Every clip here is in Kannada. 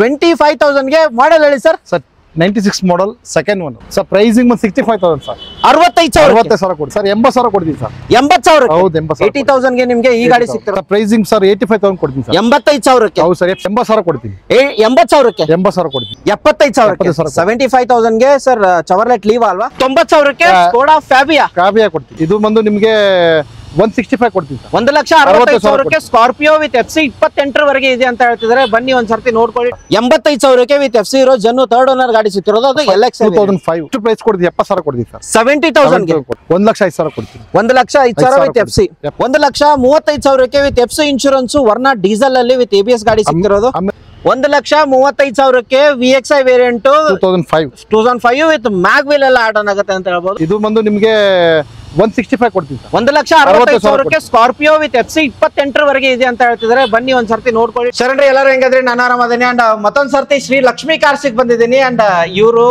25,000 ಗೆ ಮಾಡಲ್ ಹೇಳಿ sir. 96 model second one sir. Pricing 65,000 sir. 65,000 ಕೊಡಿ ಸರ್. 80,000 ಕೊಡ್ತೀನಿ ಸರ್. 80,000 ಹೌದು 80,000 ಗೆ ನಿಮ್ಗೆ ಈ ಗಾಡಿ ಸಿಗ್ತದೆ. ಪ್ರೈಸಿಂಗ್ ಸರ್ 85,000 ಕೊಡ್ತೀನಿ ಸರ್. 85,000 ಹೌದು ಸರ್. 80,000 ಕೊಡ್ತೀನಿ. 80,000 80,000 ಕೊಡ್ತೀನಿ. 75,000 75,000 ಗೆ ಸರ್ ಚವರ್ಲೆಟ್ ಲೀವ್ ಅಲ್ವಾ. 90,000 ಸ್ಕೋಡಾ ಫ್ಯಾಬಿಯಾ ಕೊಡ್ತೀನಿ. ಇದು ಬಂದು ನಿಮಗೆ 165 ಕೊಡ್ತೀನಿ ಸರ್. 1,60,000 ಸ್ಕಾರ್ಪಿಯೋ ವಿತ್ FC 28 ವರೆಗೆ ಇದೆ ಅಂತ ಹೇಳ್ತಿದ್ದಾರೆ. ಬನ್ನಿ ಒಂದ್ಸರ್ತಿ ನೋಡ್ಕೊಳ್ಳಿ. 85,000 ವಿತ್ FC ಇರೋ ಜನ್ನು ಥರ್ಡ್ ಓನರ್ ಗಾಡಿ ಸಿಕ್ತಿರೋದು. ಅದು LX 2005 ಪ್ರೈಸ್ ಕೊಡ್ತೀನಿ. 70,000 ಕೊಡ್ತೀನಿ ಸರ್. 70,000 ಗೆ 1,05,000 ಕೊಡ್ತೀನಿ. 1,05,000 with FC. 1,35,000 with FC insurance Verna diesel ಅಲ್ಲಿ ವಿತ್ ABS ಗಾಡಿ ಸಿಕ್ತಿರೋದು. 1,35,000 VXI variant 2005 with mag wheel ಎಲ್ಲ ಆಡ್ ಆನ್ ಆಗುತ್ತೆ ಅಂತ ಹೇಳ್ಬೋದು. ಇದು ಬಂದು ನಿಮಗೆ 165 ಕೊಡ್ತೀನಿ ಸರ್. 1,60,000 ಸ್ಕಾರ್ಪಿಯೋ ವಿತ್ FC 28 ವರೆಗೆ ಇದೆ ಅಂತ ಹೇಳ್ತಿದ್ದಾರೆ. ಬನ್ನಿ ಒಂದ್ಸರ್ತಿ ನೋಡ್ಕೊಳ್ಳಿ. ಶರಣ್ರಿ ಎಲ್ಲರೂ ಹೆಂಗಾದ್ರೆ ನಾನು ಆರಾಮದೇನೆ. ಅಂಡ್ ಮತ್ತೊಂದ್ ಸರ್ತಿ ಶ್ರೀ ಲಕ್ಷ್ಮಿ ಕಾರ್ಸ್ ಬಂದಿದ್ದೀನಿ. ಅಂಡ್ ಇವರು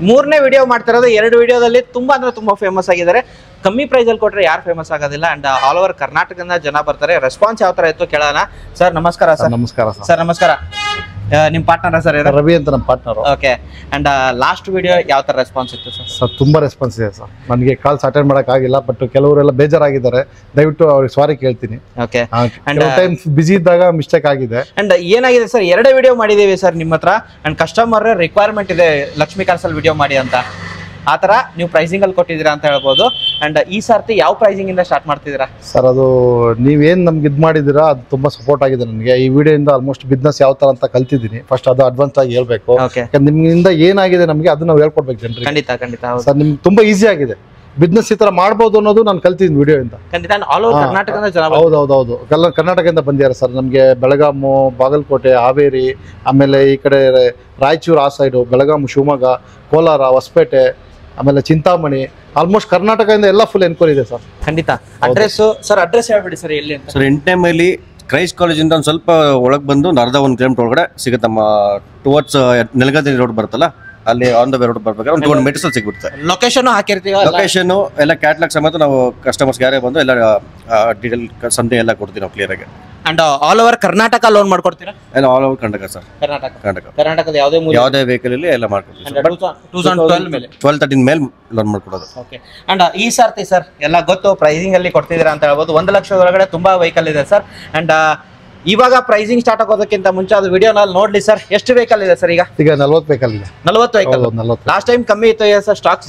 3ನೇ ವಿಡಿಯೋ ಮಾಡ್ತಿರೋದು. 2 ವಿಡಿಯೋದಲ್ಲಿ ತುಂಬಾ ಅಂದ್ರೆ ತುಂಬಾ ಫೇಮಸ್ ಆಗಿದ್ದಾರೆ. ಕಮ್ಮಿ ಪ್ರೈಸ್ ಅಲ್ಲಿ ಕೊಟ್ರೆ ಯಾರು ಫೇಮಸ್ ಆಗೋದಿಲ್ಲ. ಅಂಡ್ ಆಲ್ ಓವರ್ ಕರ್ನಾಟಕದಿಂದ ಜನ ಬರ್ತಾರೆ. ರೆಸ್ಪಾನ್ಸ್ ಯಾವ ತರ ಇತ್ತು ಕೇಳೋಣ. ಸರ್ ನಮಸ್ಕಾರ. ನಮಸ್ಕಾರ ಸರ್ ನಮಸ್ಕಾರ. ನಿಮ್ ಪಾರ್ಟ್ನರ್ ಸರ್ ರವಿ ಅಂತ ನಮ್ಮ partner. Okay. And last video ಯಾವ ತರ ರೆಸ್ಪಾನ್ಸ್ ಇತ್ತು ಸರ್? ಸರ್ ತುಂಬಾ ರೆಸ್ಪಾನ್ಸ್ ಇದೆ ಸರ್. ನನಗೆ ಕಾಲ್ಸ್ ಅಟೆಂಡ್ ಮಾಡಕ್ ಆಗಿಲ್ಲ. ಬಟ್ ಕೆಲವರೆಲ್ಲ ಬೇಜಾರಾಗಿದ್ದಾರೆ. ದಯವಿಟ್ಟು ಅವ್ರಿಗೆ ಸಾರಿ ಕೇಳ್ತೀನಿ. ಓಕೆ. ಅಂಡ್ ಟೈಮ್ ಬಿಸಿ ಇದ್ದಾಗ ಮಿಸ್ಟೇಕ್ ಆಗಿದೆ. ಅಂಡ್ ಏನಾಗಿದೆ ಸರ್, 2 ವಿಡಿಯೋ ಮಾಡಿದೀವಿ ಸರ್ ನಿಮ್ಮ ಹತ್ರ. ಅಂಡ್ ಕಸ್ಟಮರ್ ರಿಕ್ವೈರ್ಮೆಂಟ್ ಇದೆ ಲಕ್ಷ್ಮಿ ಕಾರ್ಸ್ ಅಲ್ಲಿ ವಿಡಿಯೋ ಮಾಡಿ ಅಂತ. ಆ ತರ ನೀವು ಪ್ರೈಸಿಂಗ್ ಅಲ್ಲಿ ಕೊಟ್ಟಿದ್ದೀರಾ ಅಂತ ಹೇಳ್ಬೋದು. ಅಂಡ್ ಈ ಸರ್ತಿ ಯಾವ ಪ್ರೈಸಿಂಗ್ ಇಂದ ಸ್ಟಾರ್ಟ್ ಮಾಡ್ತಿದ್ದೀರಾ ಸರ್? ಅದು ನೀವೇನ್ ನಮ್ಗೆ ಇದು ಮಾಡಿದಿರಾ ಅದು ತುಂಬಾ ಸಪೋರ್ಟ್ ಆಗಿದೆ ನನಗೆ. ಈ ವಿಡಿಯೋ ಇಂದ ಆಲ್ಮೋಸ್ಟ್ ಬಿಸ್ನೆಸ್ ಯಾವ ತರ ಅಂತ ಕಲ್ತಿದ್ದೀನಿ. ಫಸ್ಟ್ ಅದು ಅಡ್ವಾನ್ಸ್ ಆಗಿ ಹೇಳ್ಬೇಕು. ನಿಮ್ಮಿಂದ ಏನಾಗಿದೆ ನಮ್ಗೆ ಅದನ್ನ ನಾವು ಹೇಳ್ಕೊಡ್ಬೇಕು ಜನರಿಗೆ. ಖಂಡಿತ ಸರ್ ನಿಮ್ಗೆ ತುಂಬಾ ಈಸಿ ಆಗಿದೆ ಬಿಸ್ನೆಸ್ ಈ ತರ ಮಾಡ್ಬೋದು ಅನ್ನೋದು ನಾನು ಕಲ್ತಿದ್ದೀನಿ ವಿಡಿಯೋ ಇಂದ. ಆಲ್ ಓವರ್ ಕರ್ನಾಟಕದಿಂದ ಜನ. ಹೌದೌದು ಕರ್ನಾಟಕದಿಂದ ಬಂದಿದ್ದಾರೆ ಸರ್. ನಮ್ಗೆ ಬೆಳಗಾಮು, ಬಾಗಲಕೋಟೆ, ಹಾವೇರಿ, ಆಮೇಲೆ ಈ ಕಡೆ ರಾಯಚೂರು ಆ ಸೈಡು, ಬೆಳಗಾಂ, ಶಿವಮೊಗ್ಗ, ಕೋಲಾರ, ಹೊಸಪೇಟೆ, ಆಮೇಲೆ ಚಿಂತಾಮಣಿ, ಆಲ್ಮೋಸ್ಟ್ ಕರ್ನಾಟಕದಿಂದ ಎಲ್ಲ ಫುಲ್ ಎನ್ಕ್ವೈರಿ ಇದೆ ಸರ್. ಖಂಡಿತ. ಅಡ್ರೆಸ್ ಸರ್, ಅಡ್ರೆಸ್ ಹೇಳ್ಬಿಡಿ ಸರ್. ಎಲ್ಲಿ ಅಂತ ಸರ್? ಎಂಟನೇ ಮೈಲಿ ಕ್ರೈಸ್ಟ್ ಕಾಲೇಜಿಂದ ಒಂದು ಸ್ವಲ್ಪ ಒಳಗೆ ಬಂದು ಒಂದು ಅರ್ಧ 1 ಕಿಲೋಮೀಟರ್ ಒಳಗಡೆ ಸಿಗುತ್ತಮ್ಮ. ಟುವರ್ಡ್ಸ್ ನೆಲಗದ್ದೆ ರೋಡ್ ಬರುತ್ತಲ್ಲ, ಅಲ್ಲಿ ಆನ್ ದ ವೇ ರೋಡ್ ಬರ್ಬೇಕಾದ್ರೆ ಒಂದು 200 ಮೀಟರ್ಸ್ ಸಿಗ್ಬಿಡುತ್ತೆ. ಲೊಕೇಶನ್ ಹಾಕಿರ್ತೀವಿ. ಲೊಕೇಶನ್ ಎಲ್ಲ ಕ್ಯಾಟ್ಲಾಗ್ ಸಮೇತ ನಾವು ಕಸ್ಟಮರ್ಸ್ ಯಾರೇ ಬಂದು ಎಲ್ಲ ಡೀಟೇಲ್ ಸಂತೆ ಎಲ್ಲ ಕೊಡ್ತೀವಿ ನಾವು ಕ್ಲಿಯರ್ ಆಗಿ. And all over Karnataka loan ಮಾಡ್ಕೊಡ್ತೀರಾ? ಎಲ್ಲ ಆಲ್ ಓವರ್ ಕರ್ನಾಟಕ ಸರ್. ಕರ್ನಾಟಕದ ಯಾವುದೇ ವೆಹಿಕಲ್ ಇಲ್ಲಿ ಎಲ್ಲ ಮಾಡ್ಕೊಡ್ತೀವಿ. 2012 ಮೇಲೆ 12-13 ಮೇಲೆ ಲೋನ್ ಮಾಡ್ಕೊಡೋದು. ಓಕೆ. ಅಂಡ್ ಈ ಸರ್ತಿ ಸರ್ ಎಲ್ಲ ಗೊತ್ತು ಪ್ರೈಸಿಂಗ್ ಅಲ್ಲಿ ಕೊಡ್ತಿದ್ದೀರಾ ಅಂತ ಹೇಳ್ಬೋದು. 1 ಲಕ್ಷದ ಒಳಗಡೆ ತುಂಬಾ ವೆಹಿಕಲ್ ಇದೆ ಸರ್. ಅಂಡ್ ಇವಾಗ ಪ್ರೈಸಿಂಗ್ ಸ್ಟಾರ್ಟ್ ಆಗೋದಕ್ಕಿಂತ ಮುಂಚೆ ಅದು ವಿಡಿಯೋನಲ್ಲಿ ನೋಡ್ಲಿ ಸರ್. ಎಷ್ಟು ವೆಹಿಕಲ್ ಇದೆ ಸರ್? ಈಗ 40 ವೆಹಿಕಲ್ ಇದೆ. 40 ವೆಹಿಕಲ್. ಲಾಸ್ಟ್ ಟೈಮ್ ಕಮ್ಮಿ ಇತ್ತು ಸರ್, ಸ್ಟಾಕ್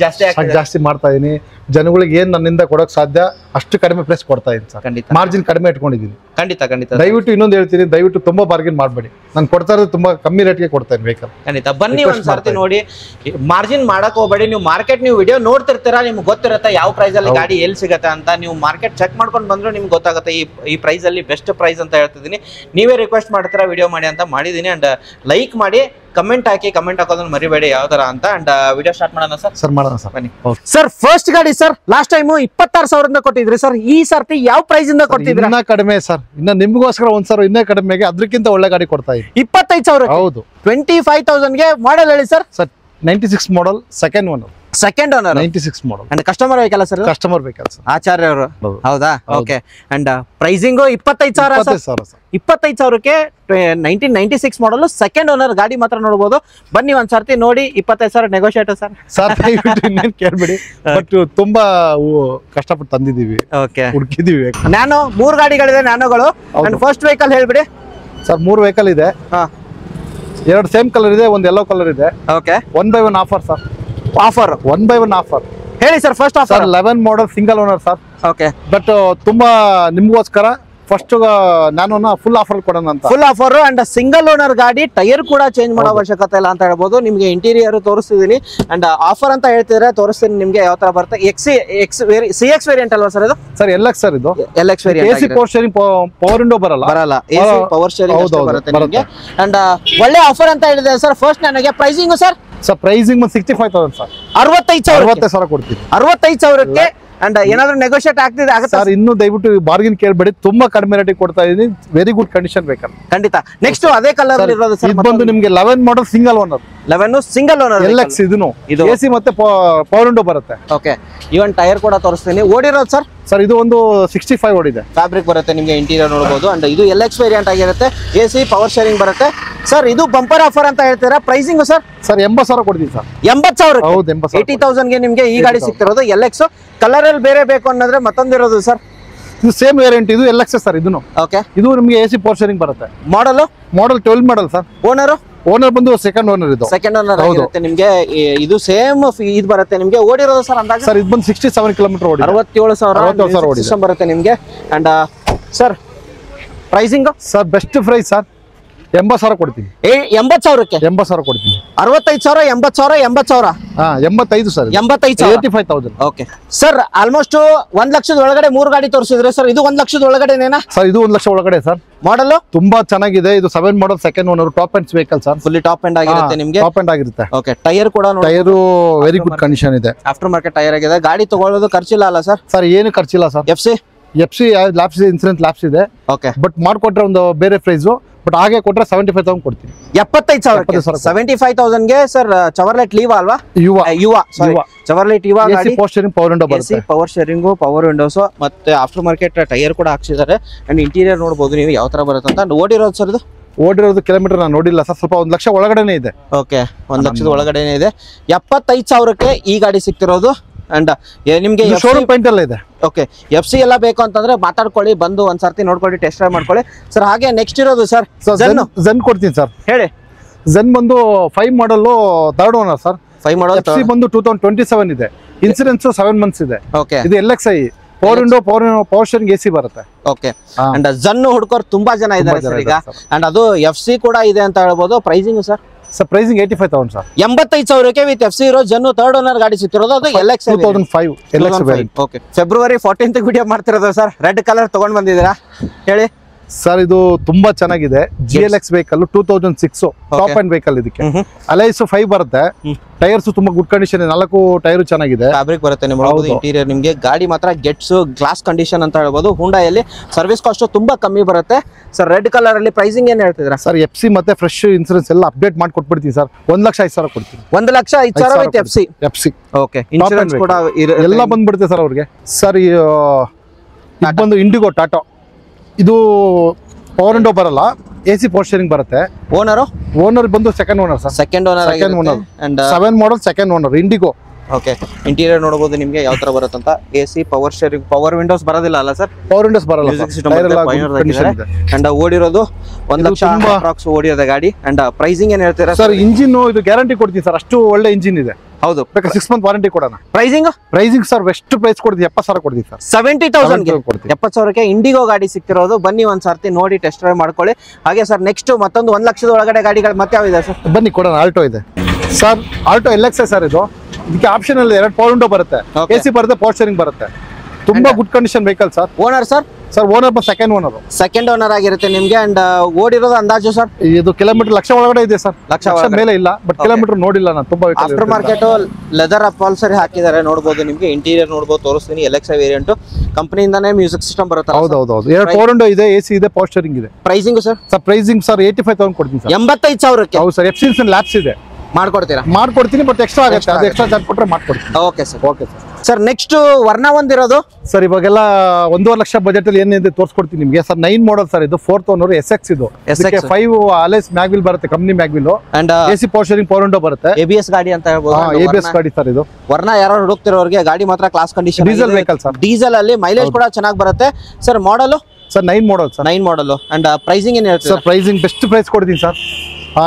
ಜಾಸ್ತಿ ಮಾಡ್ತಾ ಇದೀನಿ. ಜನಗಳಿಗೆ ಏನ್ ನನ್ನಿಂದ ಕೊಡೋಕ್ ಸಾಧ್ಯ ಅಷ್ಟು ಕಡಿಮೆ ಪ್ರೈಸ್ ಕೊಡ್ತಾ ಇದೀನಿ ಸರ್. ಖಂಡಿತ ಮಾರ್ಜಿನ್ ಕಡಿಮೆ ಇಟ್ಕೊಂಡಿದ್ದೀನಿ. ಖಂಡಿತ. ದಯವಿಟ್ಟು ಇನ್ನೊಂದು ಹೇಳ್ತೀನಿ, ದಯವಿಟ್ಟು ತುಂಬಾ ಬಾರ್ಗಿನ್ ಮಾಡಬೇಡಿ. ನಾನು ಕೊಡ್ತಾ ಇರೋದು ತುಂಬಾ ಕಮ್ಮಿ ರೇಟ್ಗೆ ಕೊಡ್ತಾ ಇದ್ದೀನಿ ವೆಹಿಕಲ್. ಖಂಡಿತ ಬನ್ನಿ ಒಂದ್ ಸರ್ತಿ ನೋಡಿ. ಮಾರ್ಜಿನ್ ಮಾಡಕ್ ಹೋಗ್ಬೇಡಿ. ನೀವು ಮಾರ್ಕೆಟ್ ನೀವು ವಿಡಿಯೋ ನೋಡ್ತಿರ್ತೀರಾ, ನಿಮ್ಗೆ ಗೊತ್ತಿರುತ್ತೆ ಯಾವ ಪ್ರೈಸ್ ಅಲ್ಲಿ ಗಾಡಿ ಎಲ್ಲಿ ಸಿಗುತ್ತೆ ಅಂತ. ನೀವು ಮಾರ್ಕೆಟ್ ಚೆಕ್ ಮಾಡ್ಕೊಂಡು ಬಂದ್ರು ನಿಮ್ಗೆ ಗೊತ್ತಾಗುತ್ತೆ ಈ ಪ್ರೈಸ್ ಅಲ್ಲಿ ಬೆಸ್ಟ್ ಪ್ರೈಸ್ ಅಂತ ಹೇಳ್ತಿದ್ದೀನಿ. ನೀವೇ ರಿಕ್ವೆಸ್ಟ್ ಮಾಡ್ತೀರಾ ವಿಡಿಯೋ ಮಾಡಿ ಅಂತ ಮಾಡಿದೀನಿ. ಅಂಡ್ ಲೈಕ್ ಮಾಡಿ, ಕಮೆಂಟ್ ಹಾಕಿ. ಕಮೆಂಟ್ ಹಾಕೋದನ್ನ ಮರಿಬೇಡಿ ಯಾವ ತರ ಅಂತ. ಅಂಡ್ ವಿಡಿಯೋ ಸ್ಟಾರ್ಟ್ ಮಾಡೋಣ ಸರ್. ಮಾಡೋಣ ಸರ್. ಬನ್ನಿ ಸರ್. ಫಸ್ಟ್ ಗಾಡಿ ಸರ್ ಲಾಸ್ಟ್ ಟೈಮ್ 26,000 ಕೊಟ್ಟಿದ್ರಿ ಸರ್. ಈ ಸರ್ತಿ ಯಾವ ಪ್ರೈಸ್ ಇಂದ ಕೊಡ್ತಿದ್ರಿ? ಇನ್ನ ಕಡಿಮೆ ಸರ್. ಇನ್ನ ನಿಮ್ಗೋಸ್ಕರ ಒಂದ್ಸಲ ಇನ್ನೇ ಕಡಿಮೆಗೆ ಅದಕ್ಕಿಂತ ಒಳ್ಳೆ ಗಾಡಿ ಕೊಡ್ತಾ ಇದ್ದೀನಿ. 25,000. ಹೌದು. 25,000 ಗೆ ಮಾಡಲ್ ಹೇಳಿ sir. 96 model second owner. 96 model. And customer vehicle sir. Customer vehicle sir. Acharya ಅವರು. ಹೌದಾ? ಓಕೆ. And pricing 25,000 sir. 25,000ಕ್ಕೆ 1996 ಮಾಡಲ್ ಸೆಕೆಂಡ್ ಓನರ್ ಗಾಡಿ ಮಾತ್ರ ನೋಡಬಹುದು. ಬನ್ನಿ ಒಂದ್ ಸರ್ತಿ ನೋಡಿ. 25,000 ನೆಗೋಷಿಯೇಟ್ ಸರ್. ಇನ್ನೇನ್ ಕೇಳ್ಬೇಡಿ. ಬಟ್ ತುಂಬಾ ಕಷ್ಟಪಟ್ಟು ತಂದಿದೀವಿ. ಓಕೆ. ಹುಡುಕಿದೀವಿ. ನ್ಯಾನೋ 3 ಗಾಡಿಗಳಿದೆ ನ್ಯಾನೋಗಳು. ಅಂಡ್ ಫಸ್ಟ್ ವೆಹಿಕಲ್ ಹೇಳ್ಬಿಡಿ ಸರ್. 3 ವೆಹಿಕಲ್ ಇದೆ. 2 ಸೇಮ್ ಕಲರ್ ಇದೆ, ಒಂದು ಯೆಲ್ಲೋ ಕಲರ್ ಇದೆ. Okay. 1/1 offer sir. Offer 1/1 offer ಹೇಳಿ sir. First offer 11 model single owner sir. Okay. But ತುಂಬಾ ನಿಮ್ಗೋಸ್ಕರ ಫಸ್ಟ್ ನಾನು ಫುಲ್ ಆಫರ್ ಕೊಡೋಣ ಅಂತ. Full offer. And single owner ಗಾಡಿ, ಟೈರ್ ಕೂಡ ಚೇಂಜ್ ಮಾಡೋ ಅವಶ್ಯಕತೆ ಇಲ್ಲ ಅಂತ ಹೇಳ್ಬೋದು. ನಿಮ್ಗೆ ಇಂಟೀರಿಯರ್ ತೋರಿಸ್ತಿದೀನಿ. ಅಂಡ್ ಆಫರ್ ಅಂತ ಹೇಳ್ತಿದ್ರೆ ತೋರಿಸ್ತೀನಿ ನಿಮ್ಗೆ ಯಾವ ತರ ಬರುತ್ತೆ. CX ವೇರಿಯಂಟ್ ಅಲ್ವಾ ಸರ್ ಇದು? Sir LX sir. ಇದು LX variant. AC power steering, power window ಬರಲ್ಲ. AC ಪವರ್ ಸ್ಟೀರಿಂಗ್ ಬರುತ್ತೆ ನಿಮಗೆ. ಅಂಡ್ ಒಳ್ಳೆ ಆಫರ್ ಅಂತ ಹೇಳಿದೆ ಸರ್. ಫಸ್ಟ್ ನನಗೆ ಪ್ರೈಸಿಂಗ್ ಸರ್. Pricing 65,000 sir. 65,000 ಕೊಡ್ತೀನಿ. 65,000ಕ್ಕೆ. ಅಂಡ್ ಏನಾದ್ರು ನೆಗೋಷಿಯೇಟ್ ಆಗ್ತಿದೆ ಸರ್? ಇನ್ನು ದಯವಿಟ್ಟು ಬಾರ್ಗಿನ್ ಕೇಳಬೇಡಿ. ತುಂಬಾ ಕಡಿಮೆ ರೇಟಿಗೆ ಕೊಡ್ತಾ ಇದೀನಿ. ವೆರಿ ಗುಡ್ ಕಂಡೀಷನ್ ಬೇಕು. ಖಂಡಿತ. ನೆಕ್ಸ್ಟ್ ಅದೇ ಕಲರ್ ಇರೋದು ಸರ್. ಇದು ಬಂದು ನಿಮಗೆ 11 model single owner. 11 single owner. LX. ಇದು AC ಮತ್ತೆ ಪವರ್ ವಿಂಡೋ ಬರುತ್ತೆ. ಓಕೆ. ಇವನ್ ಟೈರ್ ಕೂಡ ತೋರಿಸ್ತೀನಿ. ಓಡಿರೋದು ಸರ್ ಸರ್ ಇದು ಒಂದು 65 ಓಡಿದೆ. ಫ್ಯಾಬ್ರಿಕ್ ಬರುತ್ತೆ ನಿಮಗೆ, ಇಂಟೀರಿಯರ್ ನೋಡಬಹುದು. ಅಂಡ್ ಇದು LX ವೇರಿಯಂಟ್ ಆಗಿರುತ್ತೆ, AC ಪವರ್ ಶೇರಿಂಗ್ ಬರುತ್ತೆ. ಸರ್ ಇದು ಬಂಪರ್ ಆಫರ್ ಅಂತ ಹೇಳ್ತೀರಾ, ಪ್ರೈಸಿಂಗ್ ಸರ್? ಸರ್ 80,000 ಕೊಡ್ತೀನಿ ಸರ್. 80,000? ಹೌದು 80,000. 80,000 ಗೆ ನಿಮಗೆ ಈ ಗಾಡಿ ಸಿಗ್ತಿರೋದು LX. ಕಲರ್ ಅಲ್ಲಿ ಬೇರೆ ಬೇಕು ಅನ್ನೋದ್ರೆ ಮತ್ತೊಂದಿರೋದು ಸರ್, ಇದು ಸೇಮ್ ವೇರಿಯಂಟ್, ಇದು LX ಸರ್. ಇದನ್ನು ಓಕೆ, ಇದು ನಿಮಗೆ AC ಪವರ್ ಶೇರಿಂಗ್ ಬರುತ್ತೆ. ಮಾಡಲ್ 12 ಮಾಡಲ್ ಸರ್. ಓನರ್ ಬಂದು ಸೆಕೆಂಡ್ ಓನರ್. ಇದು ಸೆಕೆಂಡ್ ಓನರ್ ಆಗಿರುತ್ತೆ ನಿಮಗೆ. ಇದು ಸೇಮ್ ಇದು ಬರುತ್ತೆ ನಿಮಗೆ. ಓಡಿರೋದು ಸರ್ ಅಂದಾಜು? ಸರ್ ಇದು ಬಂದು 67 ಕಿಲೋಮೀಟರ್ ಓಡಿ, 67,000 ಸಿಸ್ಟಮ್ ಬರುತ್ತೆ ನಿಮಗೆ. And sir pricing? Sir best price sir 80,000 ಕೊಡ್ತೀನಿ. 80,000ಕ್ಕೆ 80,000 ಕೊಡ್ತೀನಿ. 65,000, 80,000, 80,000. 85 ಸರ್. 85,000, 85,000. Okay sir. ಆಲ್ಮೋಸ್ಟ್ 1 ಲಕ್ಷದ ಒಳಗಡೆ 3 ಗಾಡಿ ತೋರಿಸಿದ್ರೆ ಸರ್, ಇದು 1 ಲಕ್ಷದ ಒಳಗಡೆನೇನಾ ಸರ್? ಇದು 1 ಲಕ್ಷ ಒಳಗಡೆ ಸರ್. ಮಾಡಲ್ ತುಂಬಾ ಚೆನ್ನಾಗಿದೆ. ಇದು 7 model, second owner, top end vehicle sir. Fully top end ಆಗಿರುತ್ತೆ ನಿಮಗೆ. ಟಾಪ್ ಎಂಡ್ ಆಗಿರುತ್ತೆ. ಓಕೆ, ಟೈರ್ ಕೂಡ ಟೈರ್ ವೆರಿ ಗುಡ್ ಕಂಡೀಷನ್ ಇದೆ. ಆಫ್ಟರ್ ಮಾರ್ಕೆಟ್ ಟೈರ್ ಆಗಿದೆ. ಗಾಡಿ ತಗೊಳ್ಳೋದು ಖರ್ಚಿಲ್ಲ ಅಲ್ಲ ಸರ್? ಸರ್ ಏನು ಖರ್ಚಿಲ್ಲ sir. FC lapse, insurance lapse ಇದೆ. ಓಕೆ, ಬಟ್ ಮಾಡ್ಕೊಟ್ರೆ ಒಂದು ಬೇರೆ ಪ್ರೈಸ್, ಬಟ್ ಹಾಗೆ ಕೊಟ್ರೆ 75,000 ಕೊಡ್ತೀನಿ. 75,000. 75,000ಗೆ ಸರ್ ಚವರ್ಲೆಟ್ ಲೀವ್ ಅಲ್ವಾ? ಯುವ ಚವರ್ಲೆಟ್ ಯುವ ಗಾಡಿ. ಪವರ್ ಶೇರಿಂಗ್, ಪವರ್ ವಿಂಡೋ ಬರುತ್ತೆ. ಪವರ್ ಶೇರಿಂಗು, ಪವರ್ ವಿಂಡೋಸ್, ಮತ್ತೆ ಆಫ್ಟರ್ ಮಾರ್ಕೆಟ್ ಟೈರ್ ಕೂಡ ಹಾಕ್ಸಿದ್ದಾರೆ. ಅಂಡ್ ಇಂಟೀರಿಯರ್ ನೋಡಬಹುದು ನೀವು ಯಾವ ತರ ಬರುತ್ತೆ ಅಂತ. ಅಂಡ್ ಓಡಿರೋದು ಸರ್? ಇದು ಓಡಿರೋದು ಕಿಲೋಮೀಟರ್ ನಾನು ನೋಡಿಲ್ಲ ಸರ್, ಸ್ವಲ್ಪ 1 ಲಕ್ಷ ಒಳಗಡೆನೆ ಇದೆ. ಓಕೆ, 1 ಲಕ್ಷದ ಒಳಗಡೆನೆ ಇದೆ. 75,000ಕ್ಕೆ ಈ ಗಾಡಿ ಸಿಗ್ತಿರೋದು. ಅಂಡ್ ನಿಮ್ಗೆ ಶೋರೂಮ್ ಪೇಂಟ್ ಎಲ್ಲ ಇದೆ. ಓಕೆ, FC ಎಲ್ಲ ಬೇಕು ಅಂತಂದ್ರೆ ಮಾತಾಡ್ಕೊಳ್ಳಿ, ಬಂದು ಒಂದ್ಸರ್ತಿ ನೋಡ್ಕೊಳ್ಳಿ, ಟೆಸ್ಟ್ ಡ್ರೈವ್ ಮಾಡ್ಕೊಳ್ಳಿ ಸರ್. ಹಾಗೆ ನೆಕ್ಸ್ಟ್ ಇರೋದು ಸರ್ ಝೆನ್ ಕೊಡ್ತೀನಿ ಸರ್. ಹೇಳಿ. ಝೆನ್ ಬಂದು 5 model, 3rd owner sir. 5 model, FC ಬಂದು 2027 ಇದೆ. ಇನ್ಸೂರೆನ್ಸ್ 7 ಮಂತ್ಸ್ ಇದೆ. ಓಕೆ, ಇದು LXi power window, power steering, AC ಬರುತ್ತೆ. ಓಕೆ. ಅಂಡ್ ಝನ್ ಹುಡ್ಕೋರು ತುಂಬಾ ಜನ ಇದ್ದಾರೆ ಸರ್ ಈಗ. ಅಂಡ್ ಅದು FC ಕೂಡ ಇದೆ ಅಂತ ಹೇಳ್ಬೋದು. Pricing sir? Sir pricing 85,000 sir. 85,000ಕ್ಕೆ ವಿತ್ FC ಇರೋ ಜನ್ನು 3rd ಓನರ್ ಗಾಡಿ ಸಿಗ್ತಿರೋದು. ಅದು LX 2005 LX variant. Okay, February 14th video ಮಾಡ್ತಿರೋದು ಸರ್. ರೆಡ್ ಕಲರ್ ತಗೊಂಡ್ ಬಂದಿದ್ದೀರಾ, ಹೇಳಿ ಸರ್. ಇದು ತುಂಬಾ ಚೆನ್ನಾಗಿದೆ. GLX vehicle 2006 top end vehicle. ಇದಕ್ಕೆ ಅಲೈಸ್ 5 ಬರುತ್ತೆ. ಟೈರ್ಸ್ ತುಂಬಾ ಗುಡ್ ಕಂಡೀಷನ್, 4 ಟೈರ್ ಚೆನ್ನಾಗಿದೆ. ಫ್ಯಾಬ್ರಿಕ್ ಬರುತ್ತೆ ನಿಮಗೆ. ಇಂಟೀರಿಯರ್ ನಿಮಗೆ ಗಾಡಿ ಮಾತ್ರ ಗೆಟ್ಸ್ ಗ್ಲಾಸ್ ಕಂಡೀಷನ್ ಅಂತ ಹೇಳ್ಬೋದು. ಹುಂಡಾಯಲ್ಲಿ ಸರ್ವಿಸ್ ಕಾಸ್ಟ್ ತುಂಬಾ ಕಮ್ಮಿ ಬರುತ್ತೆ ಸರ್. ರೆಡ್ ಕಲರ್ ಅಲ್ಲಿ ಪ್ರೈಸಿಂಗ್ ಏನ್ ಹೇಳ್ತಿದ್ರಾ ಸರ್? FC ಮತ್ತೆ ಫ್ರೆಶ್ ಇನ್ಸೂರೆನ್ಸ್ ಎಲ್ಲ ಅಪ್ಡೇಟ್ ಮಾಡಿ ಕೊಟ್ಬಿಡ್ತೀನಿ ಸರ್. 1,05,000 ಕೊಡ್ತೀನಿ. 1,05,000 ವಿತ್ FC. ಓಕೆ, ಇನ್ಶೂರೆನ್ಸ್ ಕೂಡ ಎಲ್ಲ ಬಂದ್ಬಿಡುತ್ತೆ ಸರ್ ಅವ್ರಿಗೆ. ಸರ್ ಇದು ಬಂದು ಇಂಡಿಗೋ ಟಾಟಾ. ಇದು ಪವರ್ ವಿಂಡೋ ಬರಲ್ಲ, AC ಪವರ್ ಶೇರಿಂಗ್ ಬರುತ್ತೆ. ಓನರ್ ಬಂದು second owner sir. Second owner. 7 model, second owner, Indigo. Okay, interior ನೋಡಬಹುದು ನಿಮಗೆ ಯಾವ ತರ ಬರುತ್ತೆ ಅಂತ. AC power steering, power windows ಬರೋದಿಲ್ಲ ಅಲ್ಲ ಸರ್? ಪವರ್ ವಿಂಡೋಸ್ ಬರಲ್ಲ. ಅಂಡ್ ಓಡಿರೋದು 1 ಲಕ್ಷ ಅಪ್ರಾಕ್ಸ್ ಓಡಿರೋದ ಗಾಡಿ. ಅಂಡ್ ಪ್ರೈಸಿಂಗ್ ಏನ್ ಹೇಳ್ತೀರಾ ಸರ್? ಇಂಜಿನ್ ಇದು ಗ್ಯಾರಂಟಿ ಕೊಡ್ತೀನಿ ಸರ್, ಅಷ್ಟು ಒಳ್ಳೆ ಇಂಜಿನ್ ಇದೆ. ಹೌದು, 6 ಮಂತ್ ವಾರಂಟಿ ಕೊಡೋಣ. ಪ್ರೈಸಿಂಗ್ ಸರ್ ಬೆಸ್ಟ್ ಪ್ರೈಸ್ ಕೊಡ್ತೀವಿ, 70,000 ಕೊಡ್ತೀವಿ ಸರ್. 70,000ಗೆ 70,000ಕ್ಕೆ ಇಂಡಿಗೋ ಗಾಡಿ ಸಿಗ್ತಿರೋದು. ಬನ್ನಿ ಒಂದ್ಸರ್ತಿ ನೋಡಿ ಟೆಸ್ಟ್ ಡ್ರೈವ್ ಮಾಡ್ಕೊಳ್ಳಿ. ಹಾಗೆ ಸರ್ ನೆಕ್ಸ್ಟ್ ಮತ್ತೊಂದು 1 ಲಕ್ಷದ ಒಳಗಡೆ ಗಾಡಿಗಳು ಮತ್ತೆ ಯಾವಿದೆ ಸರ್? ಬನ್ನಿ ಕೊಡೋಣ. ಆಲ್ಟೋ ಇದೆ ಸರ್. Alto LXi sir. ಇದು ಇದಕ್ಕೆ ಆಪ್ಷನ್ ಅಲ್ಲಿ 2 ಪವರ್ ವಿಂಡೋ ಬರುತ್ತೆ, AC ಬರುತ್ತೆ, ಪವರ್ ಶೇರಿಂಗ್ ಬರುತ್ತೆ. ತುಂಬಾ good condition vehicle sir. Owner sir? Sir owner second owner. Second owner ಆಗಿರುತ್ತೆ ನಿಮ್ಗೆ. ಅಂಡ್ ಓಡಿರೋದು ಅಂದಾಜು ಸರ್? ಇದು ಕಿಲೋಮೀಟರ್ ಲಕ್ಷ ಒಳಗಡೆ ಇದೆ ಸರ್. ಲಕ್ಷ ಮೇಲೆ ಇಲ್ಲ, ಬಟ್ ಕಿಲೋಮೀಟರ್ ನೋಡಿಲ್ಲ ನಾನು. ತುಂಬಾ ಆಫ್ಟರ್ ಮಾರ್ಕೆಟ್ ಲೆದರ್ ಅಪಾಲ್ಸರಿ ಹಾಕಿದ್ದಾರೆ ನೋಡಬಹುದು. ನಿಮ್ಗೆ ಇಂಟೀರಿಯರ್ ನೋಡಬಹುದು, ತೋರಿಸ್ತೀನಿ. LXi ವೇರಿಯಂಟ್ ಕಂಪನಿಯಿಂದಾನೇ ಮ್ಯೂಸಿಕ್ ಸಿಸ್ಟಮ್ ಬರುತ್ತೆ. ಹೌದು. 2 ಪವರ್ ವಿಂಡೋ ಇದೆ, AC ಇದೆ, ಪವರ್ ಶೇರಿಂಗ್ ಇದೆ. Pricing sir? ಪ್ರೈಸಿಂಗ್ ಸರ್ 85,000 ಕೊಡ್ತೀನಿ ಸರ್. 85,000ಕ್ಕೆ? ಹೌದು ಸರ್. FC ಲ್ಯಾಪ್ಸ್ ಇದೆ, ಮಾಡ್ಕೊಡ್ತೀನಿ. ಬಟ್ ಎಕ್ಸ್ಟ್ರಾ ಆಗುತ್ತೆ, ಅದು ಎಕ್ಸ್ಟ್ರಾ ಚಾರ್ಜ್ ಕೊಟ್ಟರೆ ಮಾಡ್ಕೊಡ್ತೀನಿ. Okay sir. ಸರ್ ನೆಕ್ಸ್ಟ್ ವರ್ಣ ಒಂದಿರೋದು ಸರ್. ಇವಾಗೆಲ್ಲ 1.5 ಲಕ್ಷ ಬಜೆಟ್ ಅಲ್ಲಿ ಏನಿದೆ ತೋರಿಸ್ಕೊಡ್ತೀನಿ ನಿಮಗೆ ಸರ್. 9 model sir. ಇದು 4th ಓನರ್, SX. ಇದು 5 ಅಲೈಸ್ ಮ್ಯಾಗ್ವಿಲ್ ಬರುತ್ತೆ, company mag wheel. And AC power steering, power window ಬರುತ್ತೆ. ABS ಗಾಡಿ ಅಂತ ಹೇಳ್ಬೋದು. ABS ಗಾಡಿ ಸರ್. ಇದು ವರ್ಣ ಯಾರು ಹುಡುಕ್ತಿರೋರಿಗೆ ಗಾಡಿ ಮಾತ್ರ class condition. Diesel vehicle sir. Diesel ಅಲ್ಲಿ ಮೈಲೇಜ್ ಕೂಡ ಚೆನ್ನಾಗಿ ಬರುತ್ತೆ sir. Model sir 9 model sir. 9 model. And pricing ಏನ್ ಹೇಳ್ತೀರಾ ಸರ್? ಪ್ರೈಸಿಂಗ್ ಬೆಸ್ಟ್ ಪ್ರೈಸ್ ಕೊಡ್ತೀನಿ ಸರ್.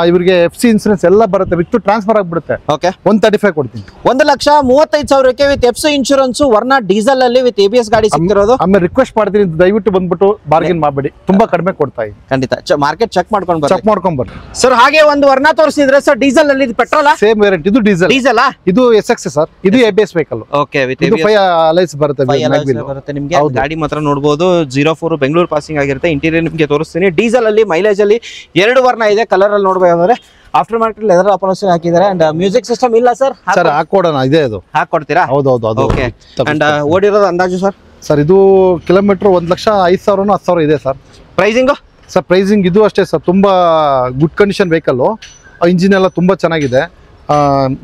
ಇವರಿಗೆ FC ಇನ್ಸೂರೆನ್ಸ್ ಎಲ್ಲ ಬರುತ್ತೆ, ವಿತ್ ಟ್ರಾನ್ಸ್ಫರ್ ಆಗಿಬಿಡುತ್ತೆ. ಓಕೆ, 135 ಕೊಡ್ತೀನಿ. 1,35,000ಕ್ಕೆ ವಿತ್ FC ಇನ್ಶೂರೆನ್ಸ್, ವರ್ಣ ಡೀಸೆಲ್ ಅಲ್ಲಿ ವಿತ್ ABS ಗಾಡಿ ಸಿಗ್ತಿರೋದು. ಆಮೇಲೆ ರಿಕ್ವೆಸ್ಟ್ ಮಾಡ್ತೀನಿ, ದಯವಿಟ್ಟು ಬಂದ್ಬಿಟ್ಟು ಬಾರ್ಗೇನ್ ಮಾಡಬೇಡಿ, ತುಂಬಾ ಕಡಿಮೆ ಕೊಡ್ತಾ ಇದ್ದೀನಿ. ಖಂಡಿತ ಮಾರ್ಕೆಟ್ ಚೆಕ್ ಮಾಡ್ಕೊಂಡು ಬರ್ರಿ ಸರ್. ಹಾಗೆ ಒಂದು ವರ್ಣ ತೋರಿಸಿದ್ರೆ ಸರ್, ಡೀಸೆಲ್ ಅಲ್ಲಿ. ಇದು ಪೆಟ್ರೋಲ್ ಸೇಮ್ ವೇರಿಯಂಟ್. ಇದು ಡೀಸೆಲ್. ಇದು SX ಸರ್. ಇದು ABS vehicle. Okay, with 5 alloys ಬರುತ್ತೆ ನಿಮಗೆ. ಗಾಡಿ ಮಾತ್ರ ನೋಡಬಹುದು. 04 ಬೆಂಗಳೂರು ಪಾಸಿಂಗ್ ಆಗಿರುತ್ತೆ. ಇಂಟೀರಿಯರ್ ನಿಮಗೆ ತೋರಿಸ್ತೀನಿ. ಡೀಸೆಲ್ ಅಲ್ಲಿ ಮೈಲೇಜ್ ಅಲ್ಲಿ 2 ವರ್ಣ ಇದೆ. ಕಲರ್ ಅಲ್ಲಿ ನೋಡಬೇಕಾದ್ರೆ ಆಫ್ಟರ್ ಮಾರ್ಕೆಟ್ ಲೆದರ್ ಅಪಾಲ್ಸರಿ ಹಾಕಿದ್ದಾರೆ. ಅಂಡ್ ಮ್ಯೂಸಿಕ್ ಸಿಸ್ಟಮ್ ಇಲ್ಲ ಸರ್? ಸರ್ ಹಾಕೊಡೋಣ, ಇದೆ. ಅದು ಹಾಕೊಡ್ತೀರಾ? ಹೌದು. ಓಕೆ. ಅಂಡ್ ಓಡಿರೋದು ಅಂದಾಜು ಸರ್? ಸರ್ ಇದು ಕಿಲೋಮೀಟರ್ 1,05,000 10,000 ಇದೆ ಸರ್. Pricing sir? ಪ್ರೈಸಿಂಗ್ ಇದು ಅಷ್ಟೇ ಸರ್. ತುಂಬಾ ಗುಡ್ ಕಂಡೀಷನ್ ವೆಹಿಕಲ್. ಇಂಜಿನ್ ಎಲ್ಲ ತುಂಬಾ ಚೆನ್ನಾಗಿದೆ.